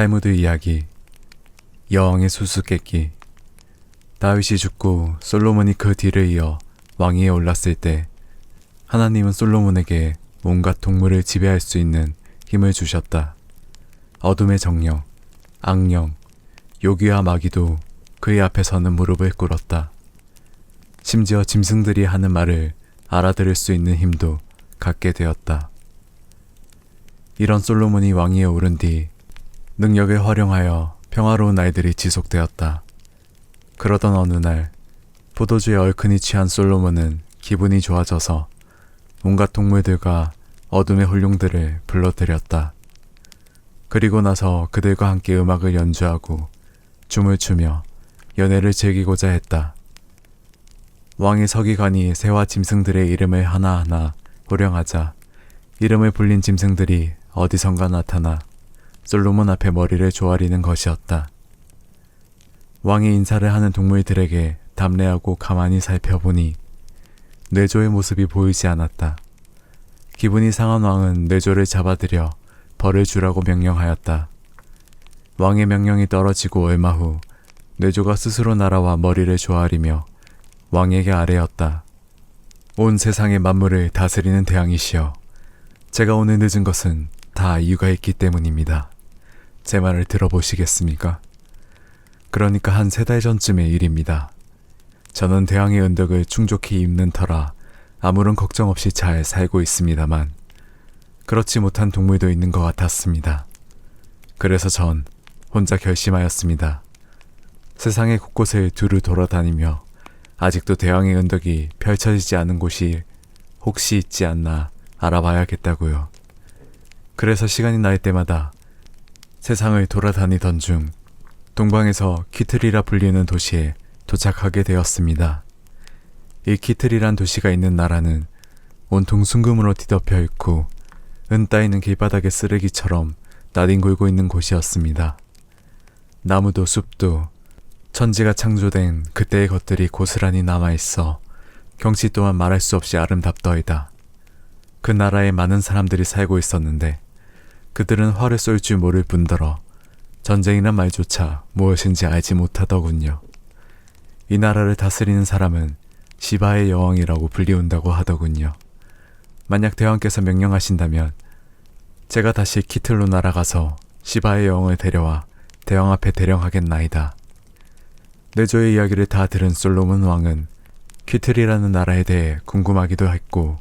탈무드 이야기. 여왕의 수수께끼. 다윗이 죽고 솔로몬이 그 뒤를 이어 왕위에 올랐을 때 하나님은 솔로몬에게 온갖 동물을 지배할 수 있는 힘을 주셨다. 어둠의 정령, 악령, 요귀와 마귀도 그의 앞에서는 무릎을 꿇었다. 심지어 짐승들이 하는 말을 알아들을 수 있는 힘도 갖게 되었다. 이런 솔로몬이 왕위에 오른 뒤 능력을 활용하여 평화로운 날들이 지속되었다. 그러던 어느 날 포도주에 얼큰이 취한 솔로몬은 기분이 좋아져서 온갖 동물들과 어둠의 훌륭들을 불러들였다. 그리고 나서 그들과 함께 음악을 연주하고 춤을 추며 연애를 즐기고자 했다. 왕의 서기관이 새와 짐승들의 이름을 하나하나 호령하자 이름을 불린 짐승들이 어디선가 나타나 솔로몬 앞에 머리를 조아리는 것이었다. 왕이 인사를 하는 동물들에게 답례하고 가만히 살펴보니 뇌조의 모습이 보이지 않았다. 기분이 상한 왕은 뇌조를 잡아들여 벌을 주라고 명령하였다. 왕의 명령이 떨어지고 얼마 후 뇌조가 스스로 날아와 머리를 조아리며 왕에게 아뢰었다. 온 세상의 만물을 다스리는 대왕이시여, 제가 오늘 늦은 것은 다 이유가 있기 때문입니다. 제 말을 들어보시겠습니까? 그러니까 한 3달 전쯤의 일입니다. 저는 대왕의 은덕을 충족히 입는 터라 아무런 걱정 없이 잘 살고 있습니다만 그렇지 못한 동물도 있는 것 같았습니다. 그래서 전 혼자 결심하였습니다. 세상의 곳곳을 두루 돌아다니며 아직도 대왕의 은덕이 펼쳐지지 않은 곳이 혹시 있지 않나 알아봐야겠다고요. 그래서 시간이 날 때마다 세상을 돌아다니던 중 동방에서 키틀이라 불리는 도시에 도착하게 되었습니다. 이 키틀이란 도시가 있는 나라는 온통 순금으로 뒤덮여 있고 은 따이는 길바닥에 쓰레기처럼 나뒹굴고 있는 곳이었습니다. 나무도 숲도 천지가 창조된 그때의 것들이 고스란히 남아있어 경치 또한 말할 수 없이 아름답더이다. 그 나라에 많은 사람들이 살고 있었는데 그들은 활을 쏠 줄 모를 뿐더러 전쟁이란 말조차 무엇인지 알지 못하더군요. 이 나라를 다스리는 사람은 시바의 여왕이라고 불리운다고 하더군요. 만약 대왕께서 명령하신다면 제가 다시 키틀로 날아가서 시바의 여왕을 데려와 대왕 앞에 대령하겠나이다. 뇌조의 이야기를 다 들은 솔로몬 왕은 키틀이라는 나라에 대해 궁금하기도 했고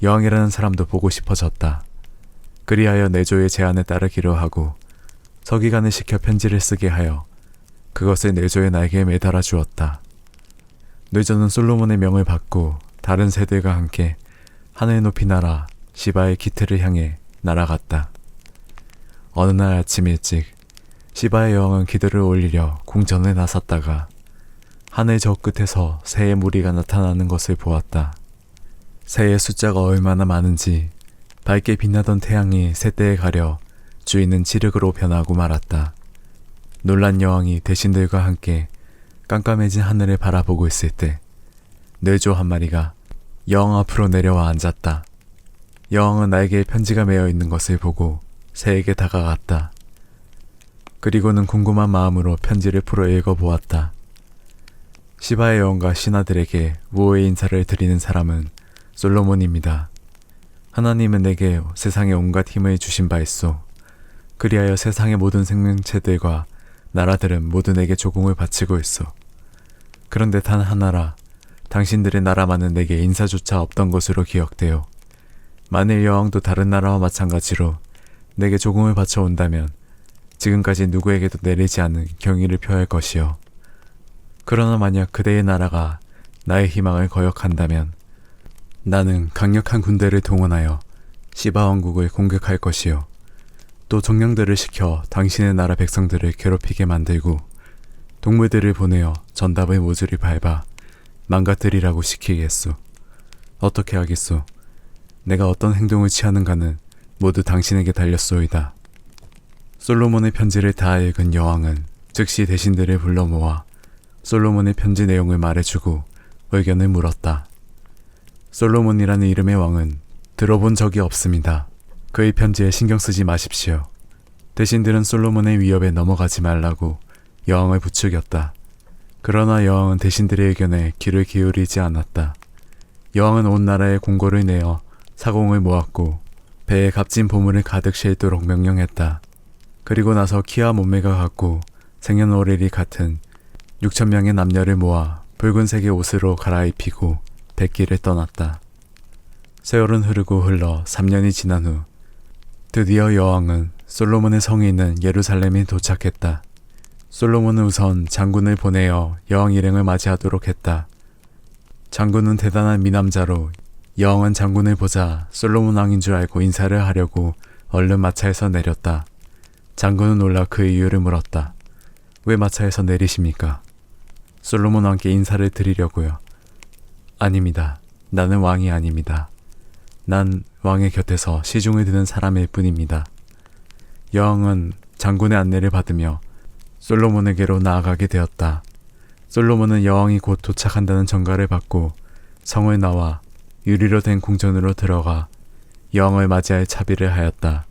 여왕이라는 사람도 보고 싶어졌다. 그리하여 뇌조의 제안에 따르기로 하고 서기관을 시켜 편지를 쓰게 하여 그것을 뇌조의 날개에 매달아 주었다. 뇌조는 솔로몬의 명을 받고 다른 새들과 함께 하늘 높이 날아 시바의 키틀을 향해 날아갔다. 어느 날 아침 일찍 시바의 여왕은 기도를 올리려 궁전에 나섰다가 하늘 저 끝에서 새의 무리가 나타나는 것을 보았다. 새의 숫자가 얼마나 많은지 밝게 빛나던 태양이 새떼에 가려 주인은 칠흑으로 변하고 말았다. 놀란 여왕이 대신들과 함께 깜깜해진 하늘을 바라보고 있을 때 뇌조 한 마리가 여왕 앞으로 내려와 앉았다. 여왕은 날개에 편지가 매어 있는 것을 보고 새에게 다가갔다. 그리고는 궁금한 마음으로 편지를 풀어 읽어보았다. 시바의 여왕과 신하들에게 우호의 인사를 드리는 사람은 솔로몬입니다. 하나님은 내게 세상의 온갖 힘을 주신 바 있소. 그리하여 세상의 모든 생명체들과 나라들은 모두 내게 조공을 바치고 있소. 그런데 단 하나라 당신들의 나라만은 내게 인사조차 없던 것으로 기억되어 만일 여왕도 다른 나라와 마찬가지로 내게 조공을 바쳐온다면 지금까지 누구에게도 내리지 않은 경의를 표할 것이요. 그러나 만약 그대의 나라가 나의 희망을 거역한다면 나는 강력한 군대를 동원하여 시바 왕국을 공격할 것이요. 또 정령들을 시켜 당신의 나라 백성들을 괴롭히게 만들고 동물들을 보내어 전답을 모조리 밟아 망가뜨리라고 시키겠소. 어떻게 하겠소? 내가 어떤 행동을 취하는가는 모두 당신에게 달렸소이다. 솔로몬의 편지를 다 읽은 여왕은 즉시 대신들을 불러 모아 솔로몬의 편지 내용을 말해주고 의견을 물었다. 솔로몬이라는 이름의 왕은 들어본 적이 없습니다. 그의 편지에 신경 쓰지 마십시오. 대신들은 솔로몬의 위협에 넘어가지 말라고 여왕을 부추겼다. 그러나 여왕은 대신들의 의견에 귀를 기울이지 않았다. 여왕은 온 나라에 공고를 내어 사공을 모았고 배에 값진 보물을 가득 싣도록 명령했다. 그리고 나서 키와 몸매가 같고 생년월일이 같은 6,000명의 남녀를 모아 붉은색의 옷으로 갈아입히고 백길을 떠났다. 세월은 흐르고 흘러 3년이 지난 후 드디어 여왕은 솔로몬의 성이 있는 예루살렘에 도착했다. 솔로몬은 우선 장군을 보내어 여왕 일행을 맞이하도록 했다. 장군은 대단한 미남자로 여왕은 장군을 보자 솔로몬 왕인 줄 알고 인사를 하려고 얼른 마차에서 내렸다. 장군은 놀라 그 이유를 물었다. 왜 마차에서 내리십니까? 솔로몬 왕께 인사를 드리려고요. 아닙니다. 나는 왕이 아닙니다. 난 왕의 곁에서 시중을 드는 사람일 뿐입니다. 여왕은 장군의 안내를 받으며 솔로몬에게로 나아가게 되었다. 솔로몬은 여왕이 곧 도착한다는 전가를 받고 성을 나와 유리로 된 궁전으로 들어가 여왕을 맞이할 차비를 하였다.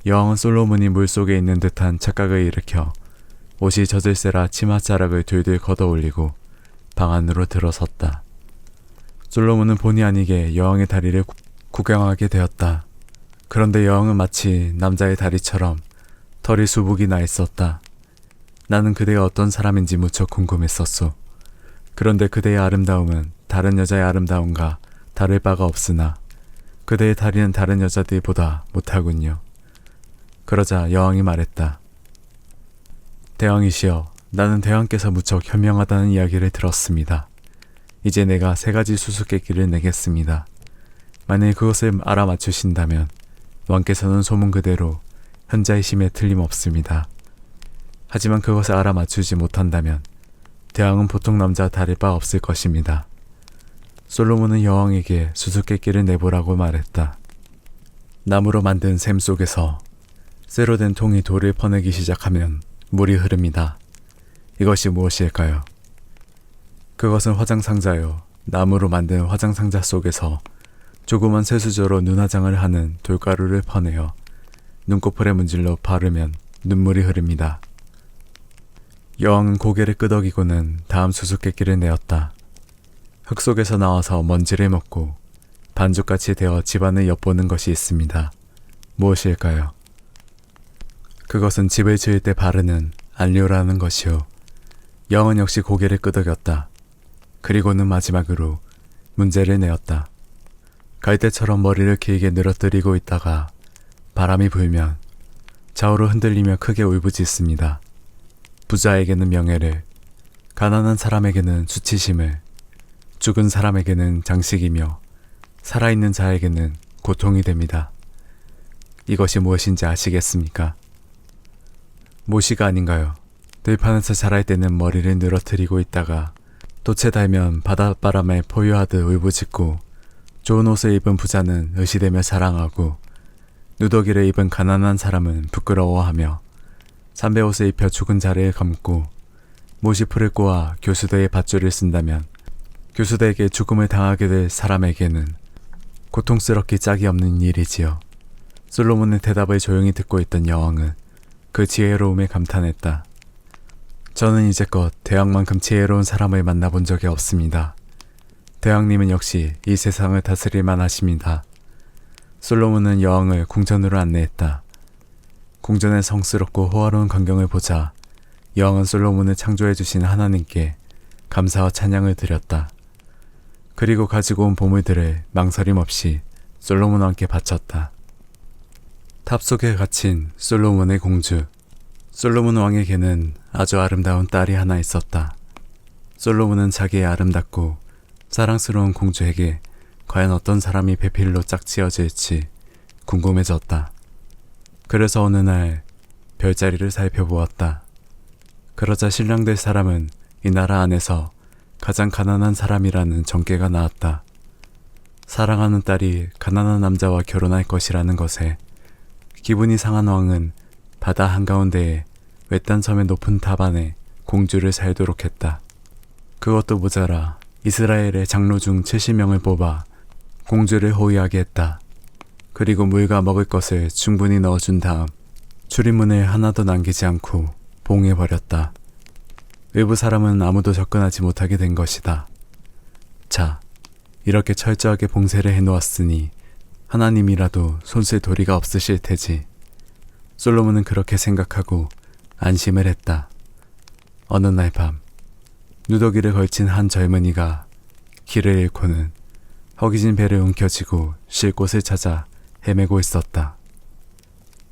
여왕은 솔로몬이 물속에 있는 듯한 착각을 일으켜 옷이 젖을세라 치맛자락을 둘둘 걷어올리고 방 안으로 들어섰다. 솔로몬은 본의 아니게 여왕의 다리를 구경하게 되었다. 그런데 여왕은 마치 남자의 다리처럼 털이 수북이 나 있었다. 나는 그대가 어떤 사람인지 무척 궁금했었소. 그런데 그대의 아름다움은 다른 여자의 아름다움과 다를 바가 없으나 그대의 다리는 다른 여자들보다 못하군요. 그러자 여왕이 말했다. 대왕이시여, 나는 대왕께서 무척 현명하다는 이야기를 들었습니다. 이제 내가 3가지 수수께끼를 내겠습니다. 만일 그것을 알아맞추신다면 왕께서는 소문 그대로 현자이심에 틀림없습니다. 하지만 그것을 알아맞추지 못한다면 대왕은 보통 남자 다를 바 없을 것입니다. 솔로몬은 여왕에게 수수께끼를 내보라고 말했다. 나무로 만든 샘 속에서 쇠로 된 통이 돌을 퍼내기 시작하면 물이 흐릅니다. 이것이 무엇일까요? 그것은 화장상자요. 나무로 만든 화장상자 속에서 조그만 쇠수저로 눈화장을 하는 돌가루를 퍼내어 눈꺼풀에 문질러 바르면 눈물이 흐릅니다. 여왕은 고개를 끄덕이고는 다음 수수께끼를 내었다. 흙 속에서 나와서 먼지를 먹고 반죽같이 되어 집안을 엿보는 것이 있습니다. 무엇일까요? 그것은 집을 지을 때 바르는 안료라는 것이요. 여왕은 역시 고개를 끄덕였다. 그리고는 마지막으로 문제를 내었다. 갈대처럼 머리를 길게 늘어뜨리고 있다가 바람이 불면 좌우로 흔들리며 크게 울부짖습니다. 부자에게는 명예를, 가난한 사람에게는 수치심을, 죽은 사람에게는 장식이며 살아있는 자에게는 고통이 됩니다. 이것이 무엇인지 아시겠습니까? 모시가 아닌가요? 들판에서 자랄 때는 머리를 늘어뜨리고 있다가 돛에 달면 바닷바람에 포효하듯 울부짖고, 좋은 옷을 입은 부자는 의시되며 자랑하고, 누더기를 입은 가난한 사람은 부끄러워하며, 삼배옷을 입혀 죽은 자리를 감고, 모시풀을 꼬아 교수대의 밧줄을 쓴다면 교수대에게 죽음을 당하게 될 사람에게는 고통스럽기 짝이 없는 일이지요. 솔로몬의 대답을 조용히 듣고 있던 여왕은 그 지혜로움에 감탄했다. 저는 이제껏 대왕만큼 지혜로운 사람을 만나본 적이 없습니다. 대왕님은 역시 이 세상을 다스릴 만하십니다. 솔로몬은 여왕을 궁전으로 안내했다. 궁전의 성스럽고 호화로운 광경을 보자 여왕은 솔로몬을 창조해주신 하나님께 감사와 찬양을 드렸다. 그리고 가지고 온 보물들을 망설임 없이 솔로몬 왕께 바쳤다. 탑 속에 갇힌 솔로몬의 공주. 솔로몬 왕에게는 아주 아름다운 딸이 하나 있었다. 솔로몬은 자기의 아름답고 사랑스러운 공주에게 과연 어떤 사람이 배필로 짝지어질지 궁금해졌다. 그래서 어느 날 별자리를 살펴보았다. 그러자 신랑 될 사람은 이 나라 안에서 가장 가난한 사람이라는 전개가 나왔다. 사랑하는 딸이 가난한 남자와 결혼할 것이라는 것에 기분이 상한 왕은 바다 한가운데에 외딴 섬의 높은 탑 안에 공주를 살도록 했다. 그것도 모자라 이스라엘의 장로 중 70명을 뽑아 공주를 호위하게 했다. 그리고 물과 먹을 것을 충분히 넣어준 다음 출입문을 하나도 남기지 않고 봉해버렸다. 외부 사람은 아무도 접근하지 못하게 된 것이다. 자, 이렇게 철저하게 봉쇄를 해놓았으니 하나님이라도 손쓸 도리가 없으실 테지. 솔로몬은 그렇게 생각하고 안심을 했다. 어느 날 밤, 누더기를 걸친 한 젊은이가 길을 잃고는 허기진 배를 움켜쥐고 쉴 곳을 찾아 헤매고 있었다.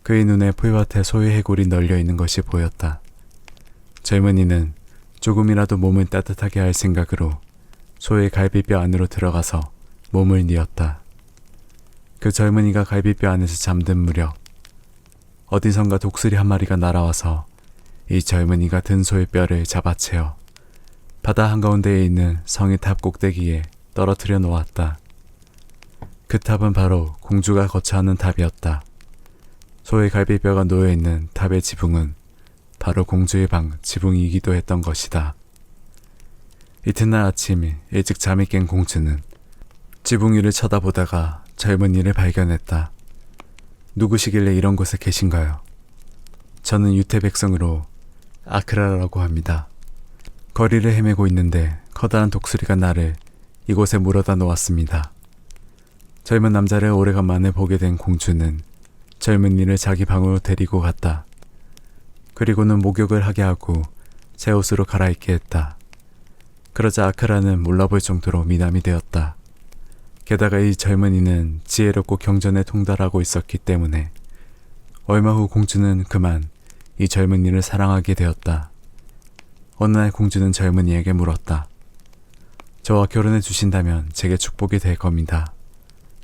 그의 눈에 풀밭에 소의 해골이 널려 있는 것이 보였다. 젊은이는 조금이라도 몸을 따뜻하게 할 생각으로 소의 갈비뼈 안으로 들어가서 몸을 뉘었다. 그 젊은이가 갈비뼈 안에서 잠든 무렵 어디선가 독수리 한 마리가 날아와서 이 젊은이가 든 소의 뼈를 잡아채어 바다 한가운데에 있는 성의 탑 꼭대기에 떨어뜨려 놓았다. 그 탑은 바로 공주가 거처하는 탑이었다. 소의 갈비뼈가 놓여있는 탑의 지붕은 바로 공주의 방 지붕이기도 했던 것이다. 이튿날 아침 일찍 잠이 깬 공주는 지붕 위를 쳐다보다가 젊은이를 발견했다. 누구시길래 이런 곳에 계신가요? 저는 유태 백성으로 아크라라고 합니다. 거리를 헤매고 있는데 커다란 독수리가 나를 이곳에 물어다 놓았습니다. 젊은 남자를 오래간만에 보게 된 공주는 젊은이를 자기 방으로 데리고 갔다. 그리고는 목욕을 하게 하고 새 옷으로 갈아입게 했다. 그러자 아크라는 몰라볼 정도로 미남이 되었다. 게다가 이 젊은이는 지혜롭고 경전에 통달하고 있었기 때문에 얼마 후 공주는 그만 이 젊은이를 사랑하게 되었다. 어느 날 공주는 젊은이에게 물었다. 저와 결혼해 주신다면 제게 축복이 될 겁니다.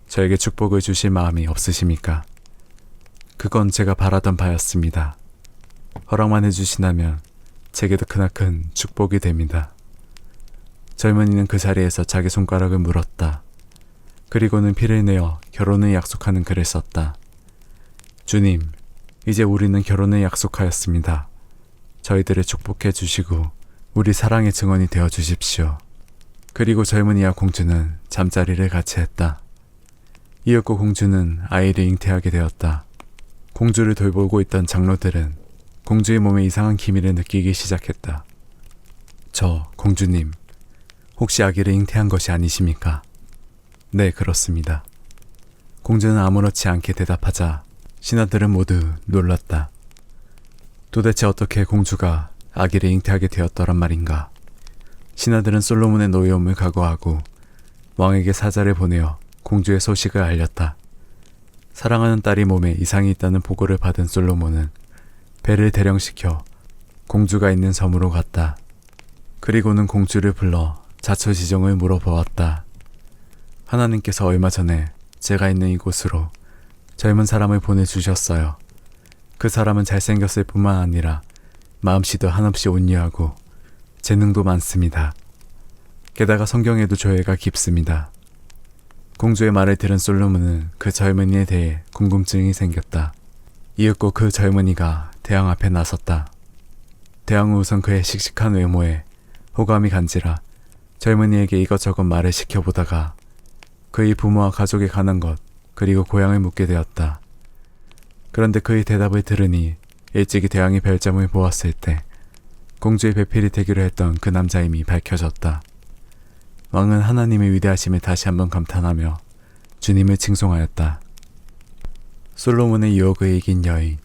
저에게 축복을 주실 마음이 없으십니까? 그건 제가 바라던 바였습니다. 허락만 해주신다면 제게도 크나큰 축복이 됩니다. 젊은이는 그 자리에서 자기 손가락을 물었다. 그리고는 피를 내어 결혼을 약속하는 글을 썼다. 주님, 이제 우리는 결혼을 약속하였습니다. 저희들을 축복해 주시고 우리 사랑의 증언이 되어 주십시오. 그리고 젊은이와 공주는 잠자리를 같이 했다. 이윽고 공주는 아이를 잉태하게 되었다. 공주를 돌보고 있던 장로들은 공주의 몸에 이상한 기미를 느끼기 시작했다. 저 공주님, 혹시 아기를 잉태한 것이 아니십니까? 네, 그렇습니다. 공주는 아무렇지 않게 대답하자 신하들은 모두 놀랐다. 도대체 어떻게 공주가 아기를 잉태하게 되었더란 말인가? 신하들은 솔로몬의 노여움을 각오하고 왕에게 사자를 보내어 공주의 소식을 알렸다. 사랑하는 딸이 몸에 이상이 있다는 보고를 받은 솔로몬은 배를 대령시켜 공주가 있는 섬으로 갔다. 그리고는 공주를 불러 자초지종을 물어보았다. 하나님께서 얼마 전에 제가 있는 이곳으로 젊은 사람을 보내주셨어요. 그 사람은 잘생겼을 뿐만 아니라 마음씨도 한없이 온유하고 재능도 많습니다. 게다가 성경에도 조예가 깊습니다. 공주의 말을 들은 솔로몬은 그 젊은이에 대해 궁금증이 생겼다. 이윽고 그 젊은이가 대왕 앞에 나섰다. 대왕은 우선 그의 씩씩한 외모에 호감이 간지라 젊은이에게 이것저것 말을 시켜보다가 그의 부모와 가족에 관한 것 그리고 고향을 묻게 되었다. 그런데 그의 대답을 들으니 일찍이 대왕이 별점을 보았을 때 공주의 배필이 되기로 했던 그 남자임이 밝혀졌다. 왕은 하나님의 위대하심에 다시 한번 감탄하며 주님을 칭송하였다. 솔로몬의 유혹을 이긴 여인.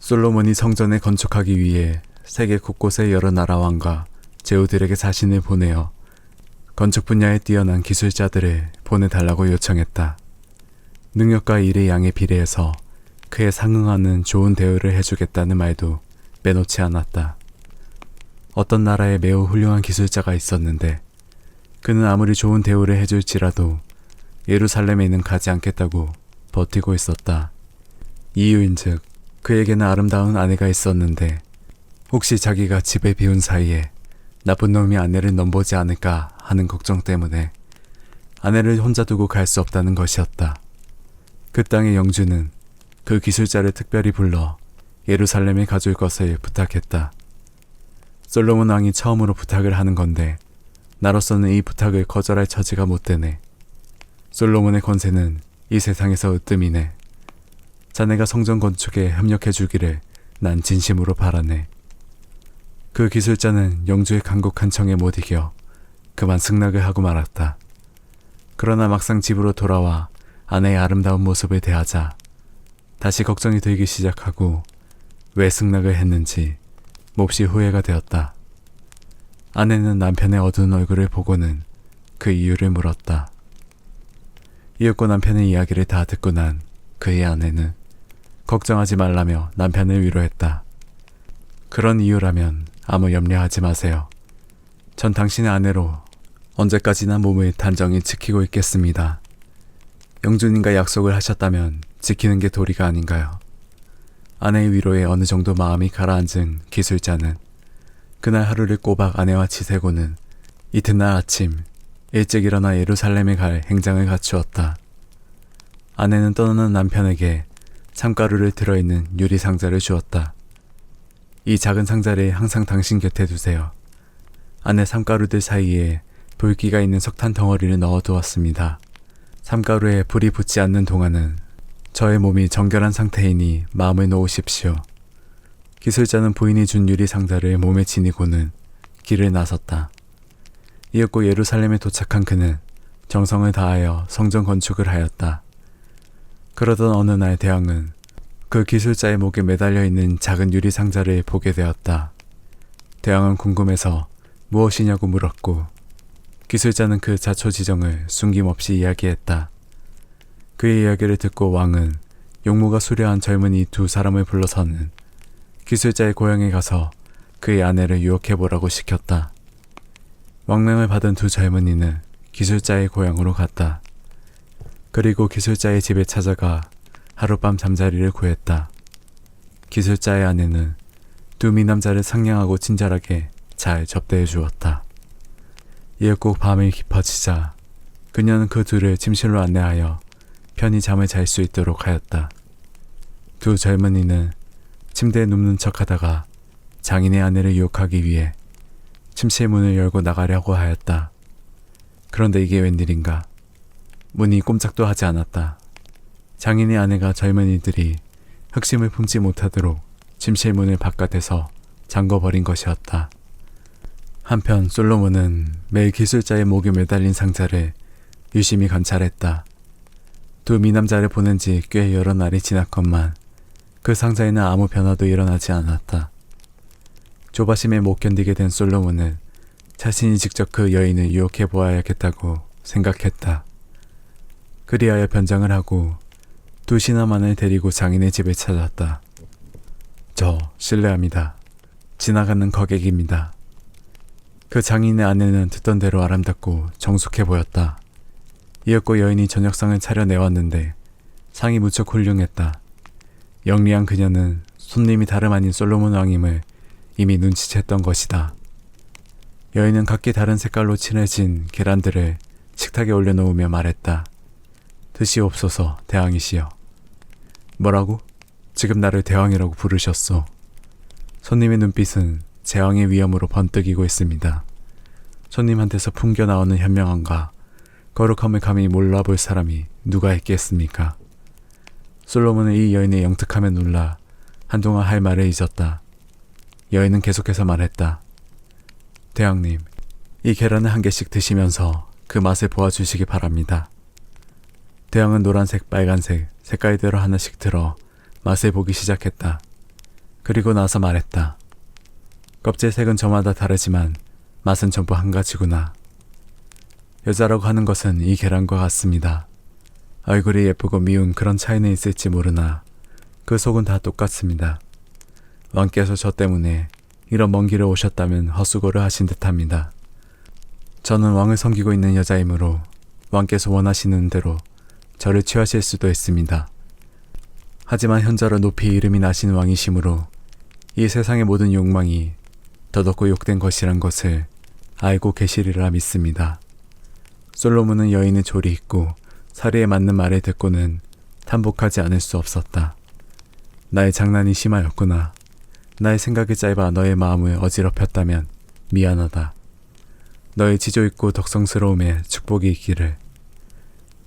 솔로몬이 성전을 건축하기 위해 세계 곳곳의 여러 나라 왕과 제후들에게 자신을 보내어 건축 분야에 뛰어난 기술자들을 보내달라고 요청했다. 능력과 일의 양에 비례해서 그에 상응하는 좋은 대우를 해주겠다는 말도 빼놓지 않았다. 어떤 나라에 매우 훌륭한 기술자가 있었는데 그는 아무리 좋은 대우를 해줄지라도 예루살렘에는 가지 않겠다고 버티고 있었다. 이유인즉 그에게는 아름다운 아내가 있었는데 혹시 자기가 집을 비운 사이에 나쁜 놈이 아내를 넘보지 않을까 하는 걱정 때문에 아내를 혼자 두고 갈 수 없다는 것이었다. 그 땅의 영주는 그 기술자를 특별히 불러 예루살렘에 가줄 것을 부탁했다. 솔로몬 왕이 처음으로 부탁을 하는 건데 나로서는 이 부탁을 거절할 처지가 못 되네. 솔로몬의 권세는 이 세상에서 으뜸이네. 자네가 성전 건축에 협력해 주기를 난 진심으로 바라네. 그 기술자는 영주의 간곡한 청에 못 이겨 그만 승낙을 하고 말았다. 그러나 막상 집으로 돌아와 아내의 아름다운 모습을 대하자 다시 걱정이 들기 시작하고 왜 승낙을 했는지 몹시 후회가 되었다. 아내는 남편의 어두운 얼굴을 보고는 그 이유를 물었다. 이윽고 남편의 이야기를 다 듣고 난 그의 아내는 걱정하지 말라며 남편을 위로했다. 그런 이유라면 아무 염려하지 마세요. 전 당신의 아내로 언제까지나 몸을 단정히 지키고 있겠습니다. 영주님과 약속을 하셨다면 지키는 게 도리가 아닌가요? 아내의 위로에 어느 정도 마음이 가라앉은 기술자는 그날 하루를 꼬박 아내와 지새고는 이튿날 아침 일찍 일어나 예루살렘에 갈 행장을 갖추었다. 아내는 떠나는 남편에게 참가루를 들어있는 유리 상자를 주었다. 이 작은 상자를 항상 당신 곁에 두세요. 안에 삼가루들 사이에 불기가 있는 석탄 덩어리를 넣어두었습니다. 삼가루에 불이 붙지 않는 동안은 저의 몸이 정결한 상태이니 마음을 놓으십시오. 기술자는 부인이 준 유리 상자를 몸에 지니고는 길을 나섰다. 이윽고 예루살렘에 도착한 그는 정성을 다하여 성전 건축을 하였다. 그러던 어느 날 대왕은 그 기술자의 목에 매달려 있는 작은 유리 상자를 보게 되었다. 대왕은 궁금해서 무엇이냐고 물었고 기술자는 그 자초지정을 숨김없이 이야기했다. 그의 이야기를 듣고 왕은 용모가 수려한 젊은이 두 사람을 불러서는 기술자의 고향에 가서 그의 아내를 유혹해보라고 시켰다. 왕명을 받은 두 젊은이는 기술자의 고향으로 갔다. 그리고 기술자의 집에 찾아가 하룻밤 잠자리를 구했다. 기술자의 아내는 두 미남자를 상냥하고 친절하게 잘 접대해 주었다. 이윽고 밤이 깊어지자 그녀는 그 둘을 침실로 안내하여 편히 잠을 잘 수 있도록 하였다. 두 젊은이는 침대에 눕는 척하다가 장인의 아내를 유혹하기 위해 침실 문을 열고 나가려고 하였다. 그런데 이게 웬일인가? 문이 꼼짝도 하지 않았다. 장인의 아내가 젊은이들이 흑심을 품지 못하도록 침실 문을 바깥에서 잠궈버린 것이었다. 한편 솔로몬은 매일 기술자의 목에 매달린 상자를 유심히 관찰했다. 두 미남자를 보낸 지 꽤 여러 날이 지났건만 그 상자에는 아무 변화도 일어나지 않았다. 조바심에 못 견디게 된 솔로몬은 자신이 직접 그 여인을 유혹해 보아야겠다고 생각했다. 그리하여 변장을 하고 두 신하만을 데리고 장인의 집을 찾았다. 저 실례합니다. 지나가는 거객입니다. 그 장인의 아내는 듣던 대로 아름답고 정숙해 보였다. 이윽고 여인이 저녁상을 차려내왔는데 상이 무척 훌륭했다. 영리한 그녀는 손님이 다름 아닌 솔로몬 왕임을 이미 눈치챘던 것이다. 여인은 각기 다른 색깔로 칠해진 계란들을 식탁에 올려놓으며 말했다. 드시옵소서 대왕이시여. 뭐라고? 지금 나를 대왕이라고 부르셨소. 손님의 눈빛은 제왕의 위엄으로 번뜩이고 있습니다. 손님한테서 풍겨나오는 현명함과 거룩함을 감히 몰라볼 사람이 누가 있겠습니까? 솔로몬은 이 여인의 영특함에 놀라 한동안 할 말을 잊었다. 여인은 계속해서 말했다. 대왕님, 이 계란을 한 개씩 드시면서 그 맛을 보아주시기 바랍니다. 대왕은 노란색, 빨간색, 색깔대로 하나씩 들어 맛을 보기 시작했다. 그리고 나서 말했다. 껍질 색은 저마다 다르지만 맛은 전부 한 가지구나. 여자라고 하는 것은 이 계란과 같습니다. 얼굴이 예쁘고 미운 그런 차이는 있을지 모르나 그 속은 다 똑같습니다. 왕께서 저 때문에 이런 먼 길을 오셨다면 헛수고를 하신 듯합니다. 저는 왕을 섬기고 있는 여자이므로 왕께서 원하시는 대로 저를 취하실 수도 있습니다. 하지만 현저로 높이 이름이 나신 왕이시므로 이 세상의 모든 욕망이 더덥고 욕된 것이란 것을 알고 계시리라 믿습니다. 솔로몬은 여인의 조리 있고 사리에 맞는 말을 듣고는 탄복하지 않을 수 없었다. 나의 장난이 심하였구나. 나의 생각이 짧아 너의 마음을 어지럽혔다면 미안하다. 너의 지조 있고 덕성스러움에 축복이 있기를.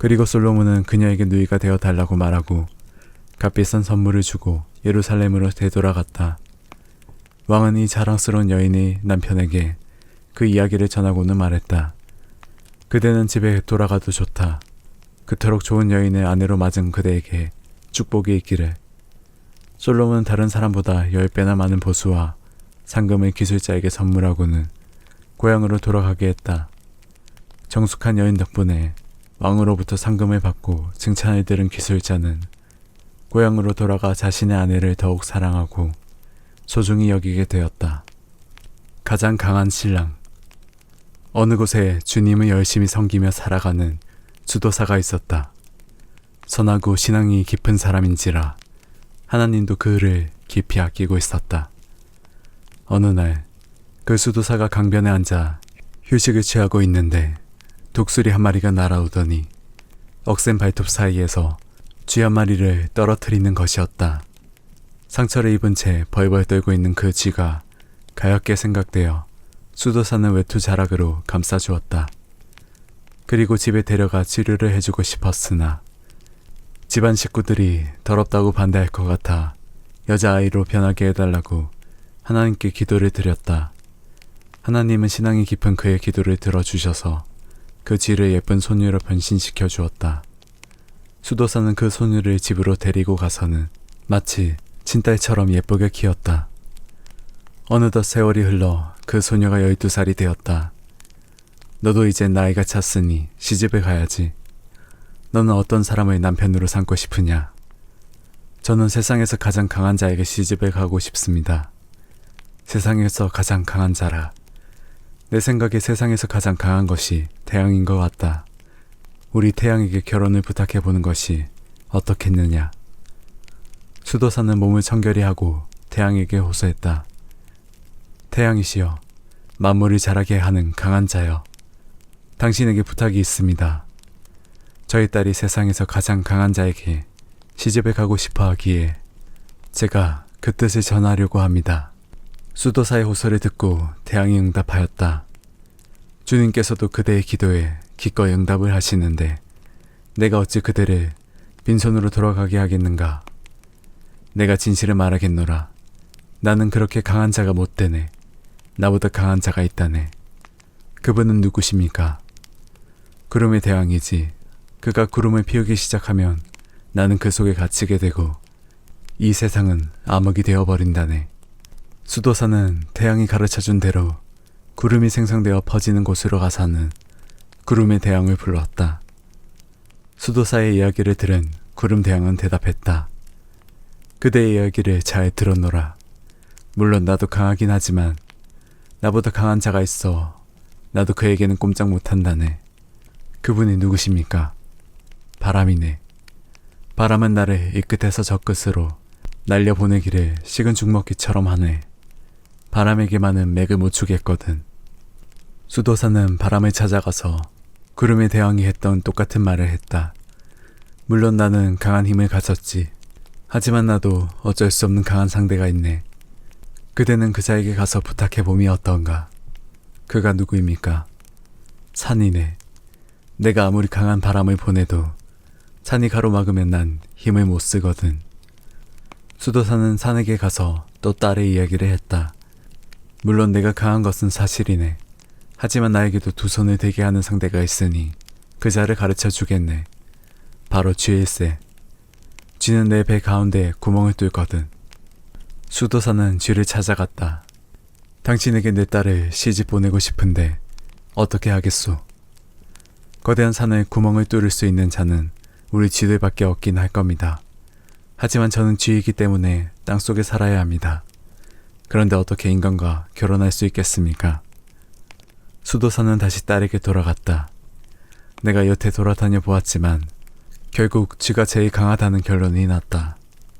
그리고 솔로몬은 그녀에게 누이가 되어 달라고 말하고 값비싼 선물을 주고 예루살렘으로 되돌아갔다. 왕은 이 자랑스러운 여인의 남편에게 그 이야기를 전하고는 말했다. 그대는 집에 돌아가도 좋다. 그토록 좋은 여인의 아내로 맞은 그대에게 축복이 있기를. 솔로몬은 다른 사람보다 10배나 많은 보수와 상금을 기술자에게 선물하고는 고향으로 돌아가게 했다. 정숙한 여인 덕분에 왕으로부터 상금을 받고 칭찬을 들은 기술자는 고향으로 돌아가 자신의 아내를 더욱 사랑하고 소중히 여기게 되었다. 가장 강한 신랑. 어느 곳에 주님을 열심히 섬기며 살아가는 수도사가 있었다. 선하고 신앙이 깊은 사람인지라 하나님도 그를 깊이 아끼고 있었다. 어느 날 그 수도사가 강변에 앉아 휴식을 취하고 있는데 독수리 한 마리가 날아오더니 억센 발톱 사이에서 쥐 한 마리를 떨어뜨리는 것이었다. 상처를 입은 채 벌벌 떨고 있는 그 쥐가 가엾게 생각되어 수도사는 외투 자락으로 감싸주었다. 그리고 집에 데려가 치료를 해주고 싶었으나 집안 식구들이 더럽다고 반대할 것 같아 여자아이로 변하게 해달라고 하나님께 기도를 드렸다. 하나님은 신앙이 깊은 그의 기도를 들어주셔서 그 쥐를 예쁜 소녀로 변신시켜 주었다. 수도사는 그 소녀를 집으로 데리고 가서는 마치 친딸처럼 예쁘게 키웠다. 어느덧 세월이 흘러 그 소녀가 12살이 되었다. 너도 이제 나이가 찼으니 시집을 가야지. 너는 어떤 사람을 남편으로 삼고 싶으냐? 저는 세상에서 가장 강한 자에게 시집을 가고 싶습니다. 세상에서 가장 강한 자라. 내 생각에 세상에서 가장 강한 것이 태양인 것 같다. 우리 태양에게 결혼을 부탁해보는 것이 어떻겠느냐? 수도사는 몸을 청결히 하고 태양에게 호소했다. 태양이시여, 만물을 자라게 하는 강한 자여, 당신에게 부탁이 있습니다. 저희 딸이 세상에서 가장 강한 자에게 시집을 가고 싶어 하기에 제가 그 뜻을 전하려고 합니다. 수도사의 호소를 듣고 태양이 응답하였다. 주님께서도 그대의 기도에 기꺼이 응답을 하시는데 내가 어찌 그대를 빈손으로 돌아가게 하겠는가? 내가 진실을 말하겠노라. 나는 그렇게 강한 자가 못 되네. 나보다 강한 자가 있다네. 그분은 누구십니까? 구름의 태양이지. 그가 구름을 피우기 시작하면 나는 그 속에 갇히게 되고 이 세상은 암흑이 되어버린다네. 수도사는 태양이 가르쳐준 대로 구름이 생성되어 퍼지는 곳으로 가서는 구름의 태양을 불렀다. 수도사의 이야기를 들은 구름 태양은 대답했다. 그대의 이야기를 잘 들었노라. 물론 나도 강하긴 하지만 나보다 강한 자가 있어 나도 그에게는 꼼짝 못한다네. 그분이 누구십니까? 바람이네. 바람은 나를 이 끝에서 저 끝으로 날려보내기를 식은 죽먹기처럼 하네. 바람에게만은 맥을 못 추겠거든. 수도사는 바람을 찾아가서 구름의 대왕이 했던 똑같은 말을 했다. 물론 나는 강한 힘을 가졌지. 하지만 나도 어쩔 수 없는 강한 상대가 있네. 그대는 그 자에게 가서 부탁해봄이 어떤가? 그가 누구입니까? 산이네. 내가 아무리 강한 바람을 보내도 산이 가로막으면 난 힘을 못 쓰거든. 수도사는 산에게 가서 또 딸의 이야기를 했다. 물론 내가 강한 것은 사실이네. 하지만 나에게도 두 손을 대게 하는 상대가 있으니 그 자를 가르쳐 주겠네. 바로 쥐일세. 쥐는 내 배 가운데 구멍을 뚫거든. 수도사는 쥐를 찾아갔다. 당신에게 내 딸을 시집 보내고 싶은데 어떻게 하겠소? 거대한 산에 구멍을 뚫을 수 있는 자는 우리 쥐들밖에 없긴 할 겁니다. 하지만 저는 쥐이기 때문에 땅속에 살아야 합니다. 그런데 어떻게 인간과 결혼할 수 있겠습니까? 수도사는 다시 딸에게 돌아갔다. 내가 여태 돌아다녀 보았지만 결국 쥐가 제일 강하다는 결론이 났다.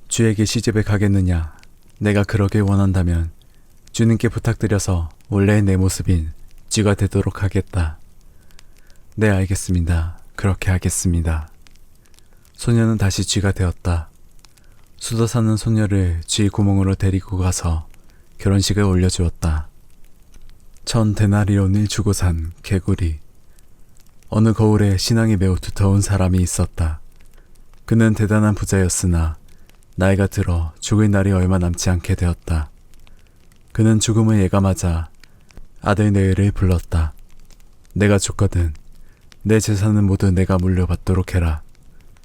쥐에게 시집을 가겠느냐? 내가 그러길 원한다면 주님께 부탁드려서 원래의 내 모습인 쥐가 되도록 하겠다. 네, 알겠습니다. 그렇게 하겠습니다. 소녀는 다시 쥐가 되었다. 수도사는 소녀를 쥐 구멍으로 데리고 가서 결혼식을 올려주었다. 1000데나리온을 주고 산 개구리. 어느 거울에 신앙이 매우 두터운 사람이 있었다. 그는 대단한 부자였으나 나이가 들어 죽을 날이 얼마 남지 않게 되었다. 그는 죽음을 예감하자 아들 네을을 불렀다. 내가 죽거든 내 재산은 모두 내가 물려받도록 해라.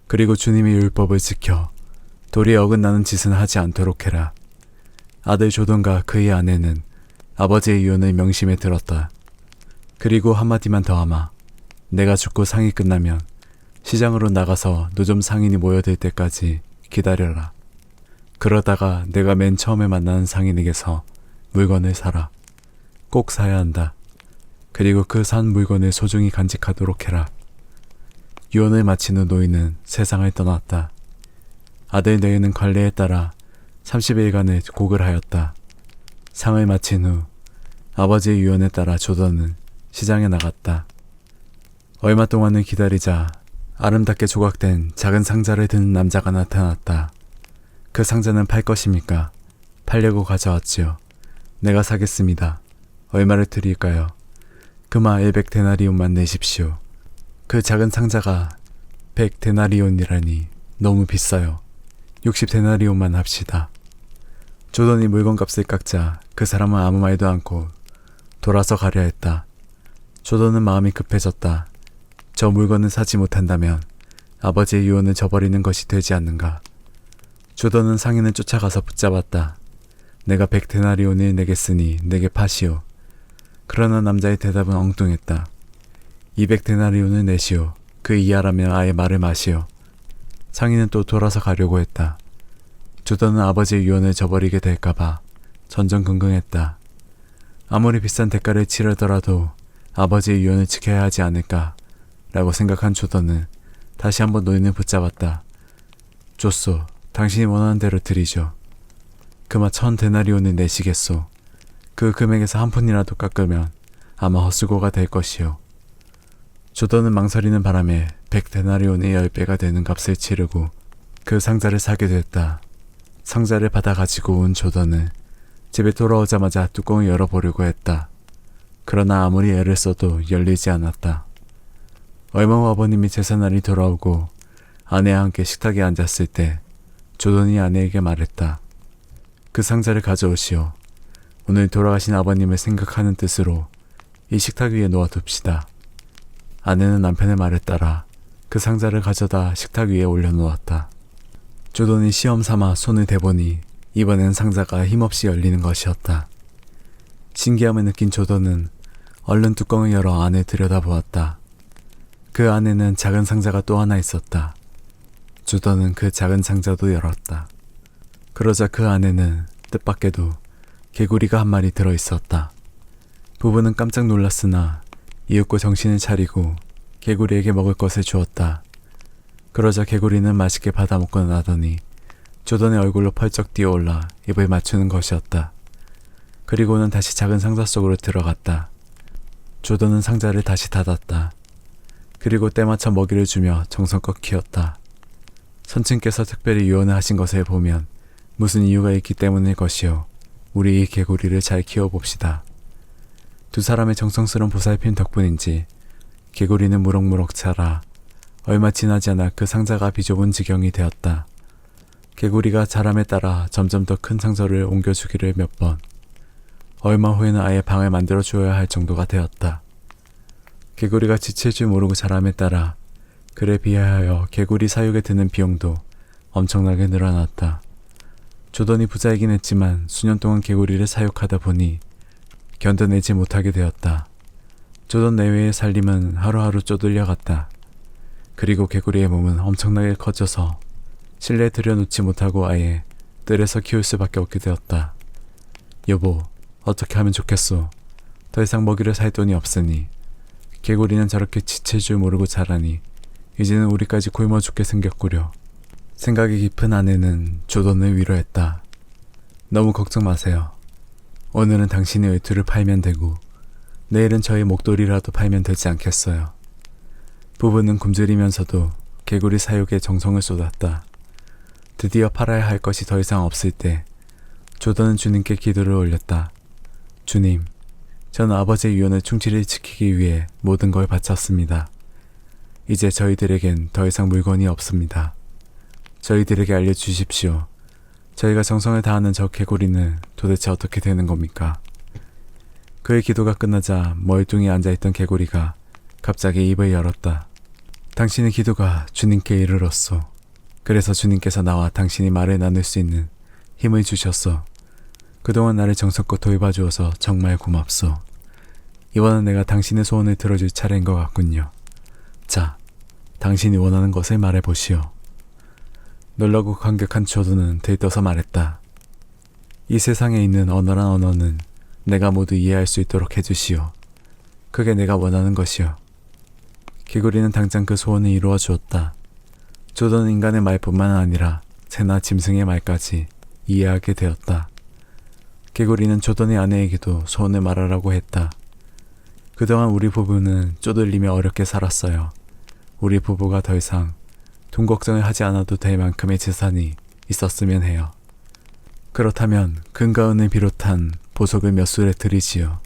그리고 주님의 율법을 지켜 도리에 어긋나는 짓은 하지 않도록 해라. 아들 조돈과 그의 아내는 아버지의 유언을 명심해 들었다. 그리고 한마디만 더 하마. 내가 죽고 상이 끝나면 시장으로 나가서 노점 상인이 모여들 때까지 기다려라. 그러다가 내가 맨 처음에 만나는 상인에게서 물건을 사라. 꼭 사야 한다. 그리고 그 산 물건을 소중히 간직하도록 해라. 유언을 마친 후 노인은 세상을 떠났다. 아들 네은은 관례에 따라 30일간을 곡을 하였다. 상을 마친 후 아버지의 유언에 따라 조던은 시장에 나갔다. 얼마 동안을 기다리자 아름답게 조각된 작은 상자를 든 남자가 나타났다. 그 상자는 팔 것입니까? 팔려고 가져왔지요. 내가 사겠습니다. 얼마를 드릴까요? 그마 100데나리온만 내십시오. 그 작은 상자가 100데나리온이라니 너무 비싸요. 60데나리온만 합시다. 조던이 물건값을 깎자 그 사람은 아무 말도 않고 돌아서 가려 했다. 조던은 마음이 급해졌다. 저 물건을 사지 못한다면 아버지의 유언을 저버리는 것이 되지 않는가. 조던은 상인을 쫓아가서 붙잡았다. 내가 100데나리온을 내겠으니 내게 파시오. 그러나 남자의 대답은 엉뚱했다. 200데나리온을 내시오. 그 이하라면 아예 말을 마시오. 상인은 또 돌아서 가려고 했다. 조던은 아버지의 유언을 저버리게 될까봐 전전긍긍했다. 아무리 비싼 대가를 치르더라도 아버지의 유언을 지켜야 하지 않을까 라고 생각한 조던은 다시 한번 노인을 붙잡았다. 좋소. 당신이 원하는 대로 드리죠. 그마 1000데나리온을 내시겠소. 그 금액에서 한 푼이라도 깎으면 아마 헛수고가 될 것이요. 조던은 망설이는 바람에 100데나리온의 10배가 되는 값을 치르고 그 상자를 사게 됐다. 상자를 받아 가지고 온 조던은 집에 돌아오자마자 뚜껑을 열어보려고 했다. 그러나 아무리 애를 써도 열리지 않았다. 얼마 후 아버님이 제삿날이 돌아오고 아내와 함께 식탁에 앉았을 때 조던이 아내에게 말했다. 그 상자를 가져오시오. 오늘 돌아가신 아버님을 생각하는 뜻으로 이 식탁 위에 놓아둡시다. 아내는 남편의 말에 따라 그 상자를 가져다 식탁 위에 올려놓았다. 조던이 시험 삼아 손을 대보니 이번엔 상자가 힘없이 열리는 것이었다. 신기함을 느낀 조던은 얼른 뚜껑을 열어 안에 들여다보았다. 그 안에는 작은 상자가 또 하나 있었다. 조던은 그 작은 상자도 열었다. 그러자 그 안에는 뜻밖에도 개구리가 한 마리 들어있었다. 부부는 깜짝 놀랐으나 이윽고 정신을 차리고 개구리에게 먹을 것을 주었다. 그러자 개구리는 맛있게 받아먹고 나더니 조던의 얼굴로 펄쩍 뛰어올라 입을 맞추는 것이었다. 그리고는 다시 작은 상자 속으로 들어갔다. 조던은 상자를 다시 닫았다. 그리고 때맞춰 먹이를 주며 정성껏 키웠다. 선친께서 특별히 유언을 하신 것을 보면 무슨 이유가 있기 때문일 것이요. 우리 이 개구리를 잘 키워봅시다. 두 사람의 정성스러운 보살핌 덕분인지 개구리는 무럭무럭 자라 얼마 지나지 않아 그 상자가 비좁은 지경이 되었다. 개구리가 자람에 따라 점점 더 큰 상자를 옮겨주기를 몇 번. 얼마 후에는 아예 방을 만들어 주어야 할 정도가 되었다. 개구리가 지칠 줄 모르고 자람에 따라 그에 비하여 개구리 사육에 드는 비용도 엄청나게 늘어났다. 조던이 부자이긴 했지만 수년 동안 개구리를 사육하다 보니 견뎌내지 못하게 되었다. 조던 내외의 살림은 하루하루 쪼들려갔다. 그리고 개구리의 몸은 엄청나게 커져서 실내에 들여놓지 못하고 아예 뜰에서 키울 수밖에 없게 되었다. 여보, 어떻게 하면 좋겠소? 더 이상 먹이를 살 돈이 없으니 개구리는 저렇게 지칠 줄 모르고 자라니 이제는 우리까지 굶어 죽게 생겼구려. 생각이 깊은 아내는 조던을 위로했다. 너무 걱정 마세요. 오늘은 당신의 외투를 팔면 되고 내일은 저의 목도리라도 팔면 되지 않겠어요. 부부는 굶주리면서도 개구리 사육에 정성을 쏟았다. 드디어 팔아야 할 것이 더 이상 없을 때 조던은 주님께 기도를 올렸다. 주님, 저는 아버지의 유언을 충실히 지키기 위해 모든 걸 바쳤습니다. 이제 저희들에겐 더 이상 물건이 없습니다. 저희들에게 알려주십시오. 저희가 정성을 다하는 저 개구리는 도대체 어떻게 되는 겁니까? 그의 기도가 끝나자 멀뚱히 앉아있던 개구리가 갑자기 입을 열었다. 당신의 기도가 주님께 이르렀소. 그래서 주님께서 나와 당신이 말을 나눌 수 있는 힘을 주셨소. 그동안 나를 정성껏 돌봐주어서 정말 고맙소. 이번엔 내가 당신의 소원을 들어줄 차례인 것 같군요. 자, 당신이 원하는 것을 말해보시오. 놀라고 감격한 조도는 들떠서 말했다. 이 세상에 있는 어느한 언어는 내가 모두 이해할 수 있도록 해주시오. 그게 내가 원하는 것이오. 개구리는 당장 그 소원을 이루어 주었다. 조도는 인간의 말뿐만 아니라 새나 짐승의 말까지 이해하게 되었다. 개구리는 조던의 아내에게도 소원을 말하라고 했다. 그동안 우리 부부는 쪼들리며 어렵게 살았어요. 우리 부부가 더 이상 돈 걱정을 하지 않아도 될 만큼의 재산이 있었으면 해요. 그렇다면 금과 은을 비롯한 보석을 몇 수를 드리지요.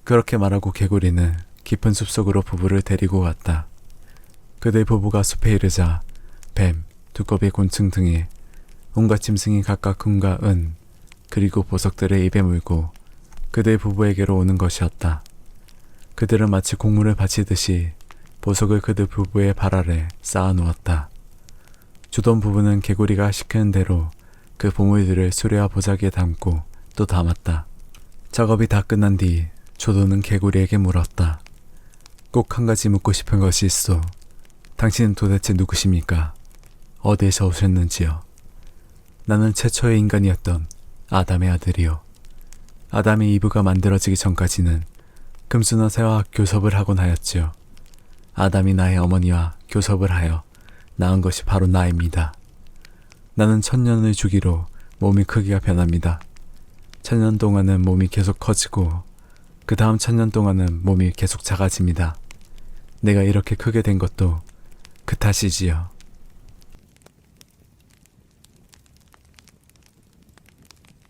그렇게 말하고 개구리는 깊은 숲속으로 부부를 데리고 갔다. 그들 부부가 숲에 이르자 뱀, 두꺼비, 곤충 등의 온갖 짐승이 각각 금과 은 그리고 보석들을 입에 물고 그들 부부에게로 오는 것이었다. 그들은 마치 곡물을 바치듯이 보석을 그들 부부의 발 아래 쌓아 놓았다. 주돈 부부는 개구리가 시키는 대로 그 보물들을 수레와 보자기에 담고 또 담았다. 작업이 다 끝난 뒤 조도는 개구리에게 물었다. 꼭 한 가지 묻고 싶은 것이 있어. 당신은 도대체 누구십니까? 어디에서 오셨는지요? 나는 최초의 인간이었던 아담의 아들이요. 아담의 이브가 만들어지기 전까지는 금수나 새와 교섭을 하곤 하였지요. 아담이 나의 어머니와 교섭을 하여 낳은 것이 바로 나입니다. 나는 1000년을 주기로 몸의 크기가 변합니다. 1000년 동안은 몸이 계속 커지고 그 다음 1000년 동안은 몸이 계속 작아집니다. 내가 이렇게 크게 된 것도 그 탓이지요.